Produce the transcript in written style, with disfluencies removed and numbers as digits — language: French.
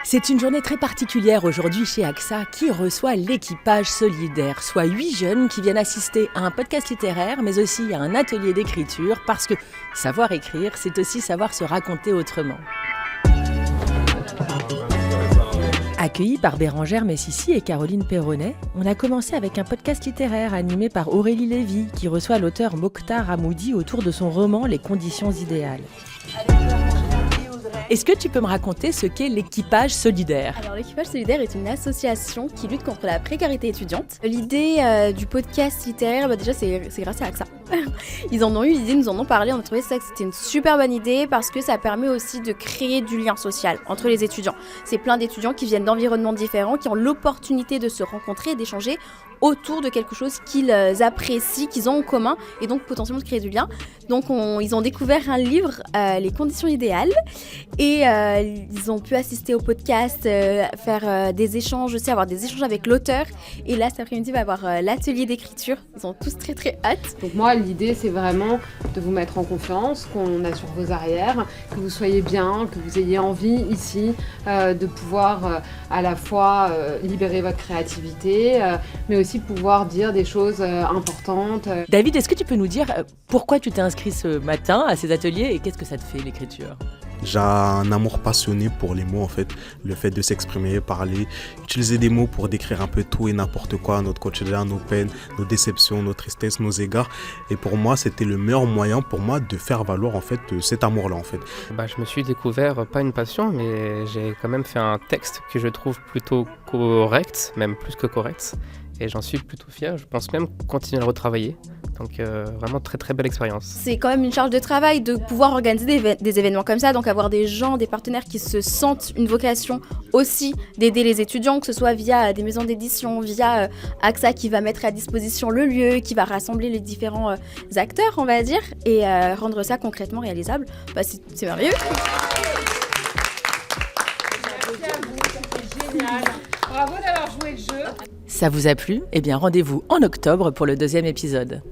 C'est une journée très particulière aujourd'hui chez AXA qui reçoit l'équipage solidaire, soit 8 jeunes qui viennent assister à un podcast littéraire mais aussi à un atelier d'écriture parce que savoir écrire, c'est aussi savoir se raconter autrement. Accueillis par Bérangère Messissi et Caroline Perronnet, on a commencé avec un podcast littéraire animé par Aurélie Lévy qui reçoit l'auteur Mokhtar Hamoudi autour de son roman Les conditions idéales. Est-ce que tu peux me raconter ce qu'est l'équipage solidaire ? Alors l'équipage solidaire est une association qui lutte contre la précarité étudiante. L'idée du podcast littéraire, déjà c'est grâce à AXA. Ils en ont eu l'idée, nous en ont parlé, on a trouvé ça que c'était une super bonne idée parce que ça permet aussi de créer du lien social entre les étudiants. C'est plein d'étudiants qui viennent d'environnements différents, qui ont l'opportunité de se rencontrer et d'échanger autour de quelque chose qu'ils apprécient, qu'ils ont en commun et donc potentiellement de créer du lien. Donc ils ont découvert un livre, Les conditions idéales, et ils ont pu assister au podcast, faire des échanges aussi, avoir des échanges avec l'auteur. Et là cet après-midi, on va avoir l'atelier d'écriture. Ils ont tous très très hâte. Donc moi l'idée c'est vraiment de vous mettre en confiance, qu'on assure vos arrières, que vous soyez bien, que vous ayez envie ici de pouvoir à la fois libérer votre créativité, mais aussi pouvoir dire des choses importantes. David, est-ce que tu peux nous dire pourquoi tu t'es inscrit ce matin à ces ateliers et qu'est-ce que ça te fait l'écriture ? J'ai un amour passionné pour les mots en fait, le fait de s'exprimer, parler, utiliser des mots pour décrire un peu tout et n'importe quoi, notre quotidien, nos peines, nos déceptions, nos tristesses, nos égards. Et pour moi, c'était le meilleur moyen pour moi de faire valoir en fait cet amour-là en fait. Je me suis découvert, pas une passion, mais j'ai quand même fait un texte que je trouve plutôt correct, même plus que correct. Et j'en suis plutôt fier, je pense même continuer à le retravailler. Donc vraiment très très belle expérience. C'est quand même une charge de travail de pouvoir organiser des événements comme ça, donc avoir des gens, des partenaires qui se sentent une vocation aussi d'aider les étudiants, que ce soit via des maisons d'édition, via AXA qui va mettre à disposition le lieu, qui va rassembler les différents acteurs, on va dire, et rendre ça concrètement réalisable. C'est merveilleux. Génial. Bravo d'avoir joué le jeu. Ça vous a plu ? Eh bien rendez-vous en octobre pour le 2e épisode.